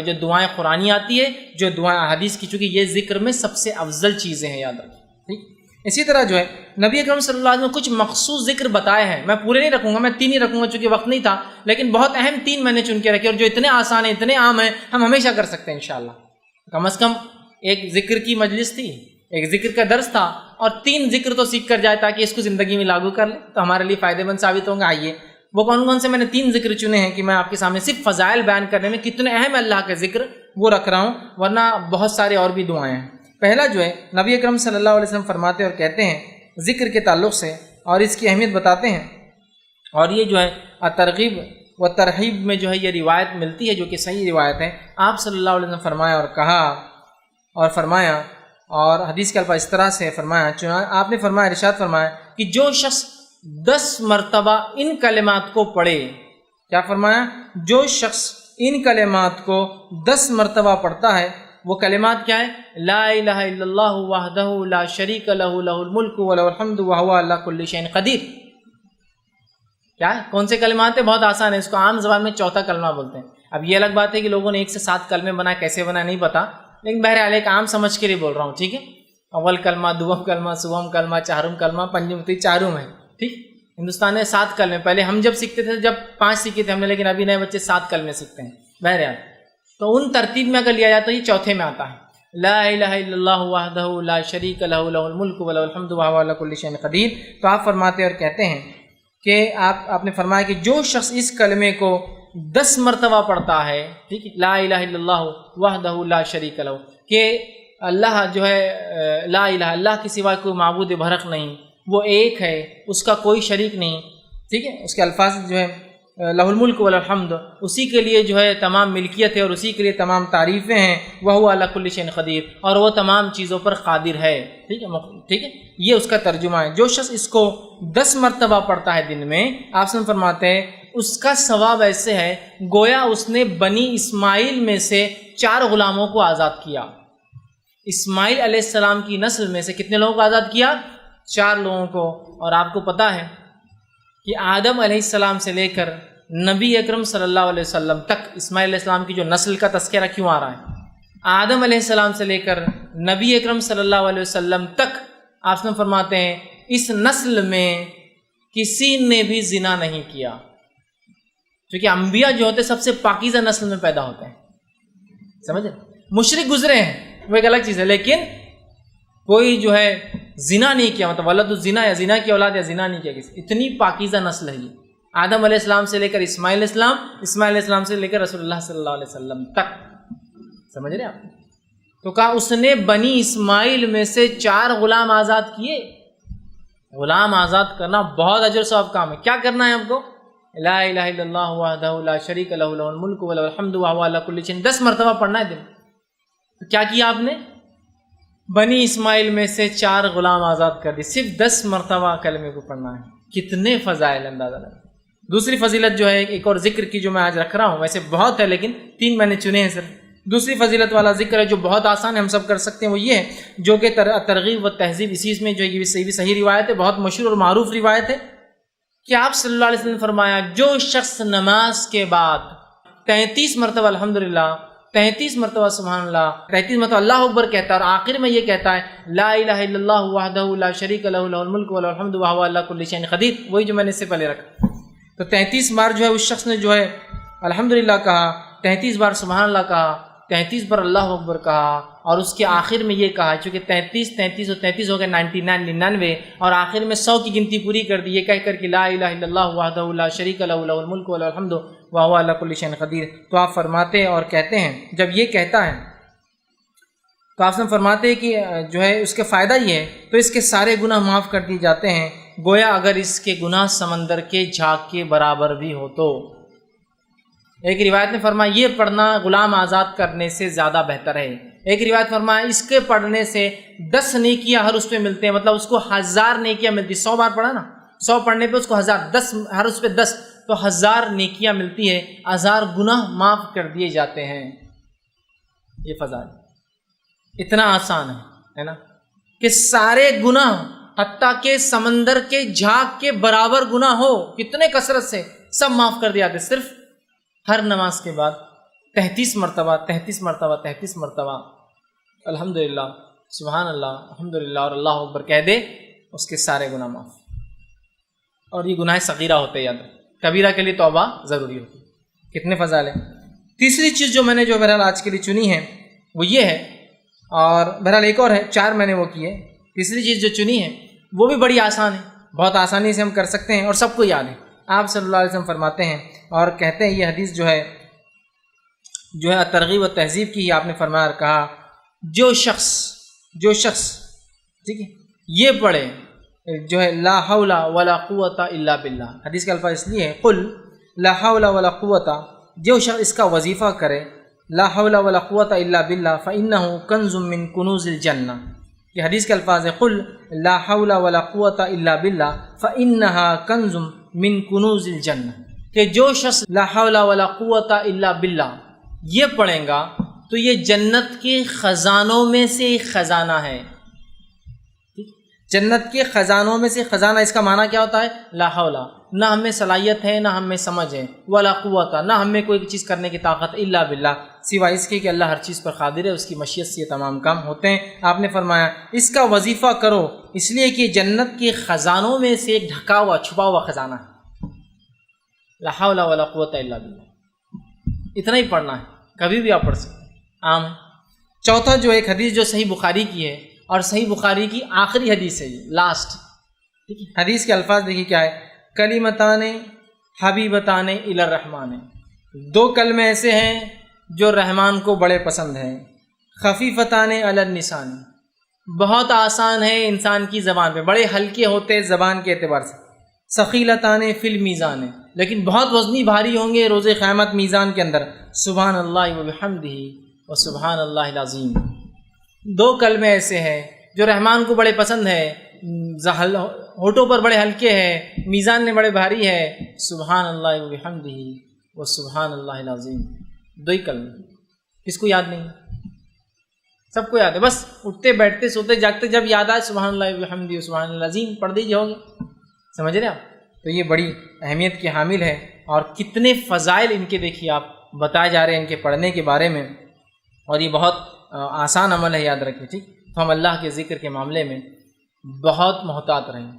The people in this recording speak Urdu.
جو دعائیں قرآنی آتی ہے، جو دعائیں احادیث کی، چونکہ یہ ذکر میں سب سے افضل چیزیں ہیں، یاد رکھیں، ٹھیک۔ اسی طرح جو ہے نبی اکرم صلی اللہ علیہ وسلم نے کچھ مخصوص ذکر بتائے ہیں، میں پورے نہیں رکھوں گا، میں 3 ہی رکھوں گا چونکہ وقت نہیں تھا، لیکن بہت اہم 3 میں نے چن کے رکھے، اور جو اتنے آسان ہیں، اتنے عام ہیں، ہم ہمیشہ کر سکتے ہیں انشاءاللہ۔ کم از کم ایک ذکر کی مجلس تھی، ایک ذکر کا درس تھا، اور 3 ذکر تو سیکھ کر جائے تاکہ اس کو زندگی میں لاگو کر لیں، تو ہمارے لیے فائدہ مند ثابت ہوں گا۔ آئیے وہ کون سے میں نے 3 ذکر چنے ہیں کہ میں آپ کے سامنے صرف فضائل بیان کرنے میں کتنے اہم اللہ کے ذکر وہ رکھ رہا ہوں، ورنہ بہت سارے اور بھی دعائیں ہیں۔ پہلا جو ہے نبی اکرم صلی اللہ علیہ وسلم فرماتے اور کہتے ہیں ذکر کے تعلق سے، اور اس کی اہمیت بتاتے ہیں، اور یہ جو ہے ترغیب و ترہیب میں جو ہے یہ روایت ملتی ہے جو کہ صحیح روایت ہے۔ آپ صلی اللہ علیہ وسلم فرمایا اور کہا اور فرمایا، اور حدیث کے الفاظ اس طرح سے فرمایا، آپ نے فرمایا، ارشاد فرمایا کہ جو شخص 10 مرتبہ ان کلمات کو پڑھے، کیا فرمایا؟ جو شخص ان کلمات کو 10 مرتبہ پڑھتا ہے، وہ کلمات کیا ہے؟ لا الہ الا اللہ وحدہ لا شریک لہ لہ الملک ولہ الحمد وہو علی کل شیء قدیر۔ کیا ہے؟ کون سے کلمات ہیں؟ بہت آسان ہے، اس کو عام زبان میں چوتھا کلمہ بولتے ہیں۔ اب یہ الگ بات ہے کہ لوگوں نے 1 سے 7 کلمے بنائے، کیسے بنائے نہیں پتا، لیکن بہرحال ایک عام سمجھ کے لیے بول رہا ہوں، ٹھیک ہے؟ اول کلمہ، دوم کلمہ، سوم کلمہ، چہارم کلمہ، پنجم، تو چاروں ہے، ٹھیک۔ ہندوستان میں 7 کلمے، پہلے ہم جب سیکھتے تھے جب 5 سیکھے تھے ہم نے، لیکن ابھی نئے بچے 7 کلمے سیکھتے ہیں۔ بہرحال تو ان ترتیب میں اگر لیا جائے تو یہ چوتھے میں آتا ہے، لا الہ الا اللہ وحدہ لا شریک لہ لہ الملک ولہ الحمد وہو علی کل شیء قدیر۔ تو آپ فرماتے اور کہتے ہیں کہ آپ نے فرمایا کہ جو شخص اس کلمے کو 10 مرتبہ پڑھتا ہے، ٹھیک ہے، لا الہ الا اللہ وحدہ لا شریک لہ، کہ اللہ جو ہے لا الہ، اللہ کے سوا کوئی معبود برحق نہیں، وہ ایک ہے، اس کا کوئی شریک نہیں، ٹھیک ہے۔ اس کے الفاظ جو ہے لہ الملک والحمد، اسی کے لیے جو ہے تمام ملکیت ہے اور اسی کے لیے تمام تعریفیں ہیں، وہو علی کل شیء قدیر، اور وہ تمام چیزوں پر قادر ہے، ٹھیک ہے، ٹھیک ہے۔ یہ اس کا ترجمہ ہے۔ جو شخص اس کو 10 مرتبہ پڑھتا ہے دن میں، آپ سے فرماتے ہیں اس کا ثواب ایسے ہے گویا اس نے بنی اسماعیل میں سے 4 غلاموں کو آزاد کیا۔ اسماعیل علیہ السلام کی نسل میں سے کتنے لوگوں کو آزاد کیا؟ 4 لوگوں کو۔ اور آپ کو پتہ ہے کہ آدم علیہ السلام سے لے کر نبی اکرم صلی اللہ علیہ وسلم تک اسماعیل علیہ السلام کی جو نسل کا تذکرہ کیوں آ رہا ہے؟ آدم علیہ السلام سے لے کر نبی اکرم صلی اللہ علیہ وسلم تک آپ سے فرماتے ہیں اس نسل میں کسی نے بھی زنا نہیں کیا، کیونکہ انبیاء جو ہوتے سب سے پاکیزہ نسل میں پیدا ہوتے ہیں، سمجھے؟ مشرک گزرے ہیں وہ ایک الگ چیز ہے، لیکن کوئی جو ہے زنا نہیں کیا، مطلب ولد الزنا یا زنا کی اولاد یا زنا نہیں کیا کسی، اتنی پاکیزہ نسل ہے یہ، آدم علیہ السلام سے لے کر اسماعیل علیہ السلام، اسماعیل علیہ السلام سے لے کر رسول اللہ صلی اللہ علیہ وسلم تک، سمجھ رہے ہیں آپ؟ تو کہا اس نے بنی اسماعیل میں سے 4 غلام آزاد کیے۔ غلام آزاد کرنا بہت اجر ثواب کام ہے۔ کیا کرنا ہے ہم کو؟ لا الہ الا اللہ وحدہ لا شریک لہ لہ الملک ولہ الحمد وہو علی کل شیء، 10 مرتبہ پڑھنا ہے دن۔ تو کیا کیا آپ نے؟ بنی اسماعیل میں سے 4 غلام آزاد کر دی، صرف 10 مرتبہ کلمے کو پڑھنا ہے۔ کتنے فضائل اندازہ لگا۔ دوسری فضیلت جو ہے ایک اور ذکر کی جو میں آج رکھ رہا ہوں، ویسے بہت ہے لیکن 3 میں نے چنے ہیں صرف۔ دوسری فضیلت والا ذکر ہے جو بہت آسان ہے، ہم سب کر سکتے ہیں، وہ یہ ہے جو کہ ترغیب و تہذیب، اسی میں جو یہ بھی صحیح روایت ہے، بہت مشہور اور معروف روایت ہے کہ آپ صلی اللہ علیہ وسلم نے فرمایا جو شخص نماز کے بعد 33 مرتبہ الحمدللہ، 33 مرتبہ سبحان اللہ، 33 مرتبہ اللہ اکبر کہتا ہے اور آخر میں یہ کہتا ہے لا الہ الا اللہ وحدہ لا شریک لہ لہ الملک ولہ الحمد وہو علی کل شیء قدیر، وہی جو میں نے اس سے پہلے رکھا۔ تو 33 بار جو ہے اس شخص نے جو ہے الحمدللہ کہا، 33 بار سبحان اللہ کہا، 33 بار اللہ اکبر کہا، اور اس کے آخر میں یہ کہا، چونکہ 33 اور 33 ہو گئے 99 اور آخر میں 100 کی گنتی پوری کر دی، یہ کہہ کر کہ لا الہ الا اللہ وحدہ لا شریک لہ لہ الملک ولہ الحمد وہو علی کل شیء قدیر۔ تو آپ فرماتے اور کہتے ہیں جب یہ کہتا ہے تو آپ سے فرماتے ہیں کہ جو ہے اس کے فائدہ یہ ہے تو اس کے سارے گناہ معاف کر دیے جاتے ہیں، گویا اگر اس کے گناہ سمندر کے جھاگ کے برابر بھی ہو تو۔ ایک روایت نے فرمایا یہ پڑھنا غلام آزاد کرنے سے زیادہ بہتر ہے، ایک روایت فرمایا اس کے پڑھنے سے 10 نیکیاں ہر اس پہ ملتے ہیں، مطلب اس کو 1000 نیکیاں ملتی، 100 بار پڑھا نا، 100 پڑھنے پہ اس کو 1000، 10 ہر اس پہ 10 تو 1000 نیکیاں ملتی ہے، 1000 گناہ معاف کر دیے جاتے ہیں۔ یہ فضائل اتنا آسان ہے نا کہ سارے گناہ حتیٰ کہ سمندر کے جھاگ کے برابر گناہ ہو کتنے کثرت سے سب معاف کر دیا جاتے، صرف ہر نماز کے بعد 33 مرتبہ 33 مرتبہ 33 مرتبہ الحمدللہ سبحان اللہ الحمدللہ اور اللہ اکبر کہہ دے، اس کے سارے گناہ معاف. اور یہ گناہ صغیرہ ہوتے ہیں، یاد رکھیں، کبیرہ کے لیے توبہ ضروری ہوتی ہے. کتنے فضائل ہیں. تیسری چیز جو میں نے جو بہرحال آج کے لیے چنی ہے وہ یہ ہے، اور بہرحال ایک اور ہے، 4 میں نے وہ کی ہے. تیسری چیز جو چنی ہے وہ بھی بڑی آسان ہے، بہت آسانی سے ہم کر سکتے ہیں اور سب کو یاد ہے. آپ صلی اللہ علیہ وسلم فرماتے ہیں اور کہتے ہیں، یہ حدیث جو ہے ترغیب و تہذیب کی ہی آپ نے فرمایا اور کہا، جو شخص ٹھیک ہے یہ پڑھے جو ہے لا حول ولا قوت الا باللہ. حدیث کا الفاظ اس لیے ہے قل لا حول ولا قوت، جو شخص اس کا وظیفہ کرے لا حول ولا قوت الا باللہ فإنہ کنز من کنوز الجنہ. یہ حدیث کے الفاظ ہے قل لا حول ولا قوت الا باللہ فإنہا کنز من کنوز الجنہ، کہ جو شخص لا حول ولا قوت الا باللہ یہ پڑھیں گا تو یہ جنت کے خزانوں میں سے ایک خزانہ ہے. جنت کے خزانوں میں سے خزانہ، اس کا معنی کیا ہوتا ہے؟ لا حول، نہ ہم میں صلاحیت ہے نہ ہم میں سمجھ ہے، ولا قوت، نہ ہم میں کوئی چیز کرنے کی طاقت، الا باللہ، سوائے اس کے کہ اللہ ہر چیز پر قادر ہے، اس کی مشیت سے یہ تمام کام ہوتے ہیں. آپ نے فرمایا اس کا وظیفہ کرو، اس لیے کہ جنت کے خزانوں میں سے ایک ڈھکا ہوا چھپا ہوا خزانہ ہے. لا حول ولا قوت الا باللہ، اتنا ہی پڑھنا ہے، کبھی بھی آپ پڑھ سکتے ہیں، عام ہے. چوتھا جو ایک حدیث جو صحیح بخاری کی ہے، اور صحیح بخاری کی آخری حدیث ہے، یہ لاسٹ، ٹھیک ہے. حدیث کے الفاظ دیکھیے کیا ہے، کلمتان حبیبتان الی الرحمن، 2 کلمے ایسے ہیں جو رحمان کو بڑے پسند ہیں. خفیفتان علی اللسان، بہت آسان ہے انسان کی زبان پہ، بڑے ہلکے ہوتے زبان کے اعتبار سے. ثقیلتان فی المیزان، لیکن بہت وزنی بھاری ہوں گے روز قیامت میزان کے اندر. سبحان اللہ وبحمدہ و سبحان اللہ العظیم. 2 کلمے ایسے ہیں جو رحمان کو بڑے پسند ہے، ہونٹوں پر بڑے ہلکے ہیں، میزان میں بڑے بھاری ہے. سبحان اللہ وبحمدہ و سبحان اللہ العظیم. 2 ہی کلمے، کس کو یاد نہیں؟ سب کو یاد ہے، بس اٹھتے بیٹھتے سوتے جاگتے جب یاد آئے سبحان اللہ وبحمدہ و سبحان اللہ العظیم پڑھ دیجیے، ہوگے. سمجھ رہے آپ؟ تو یہ بڑی اہمیت کی حامل ہے، اور کتنے فضائل ان کے دیکھیے آپ بتائے جا رہے ہیں ان کے پڑھنے کے بارے میں، اور یہ بہت آسان عمل ہے، یاد رکھیں. ٹھیک، تو ہم اللہ کے ذکر کے معاملے میں بہت محتاط رہیں.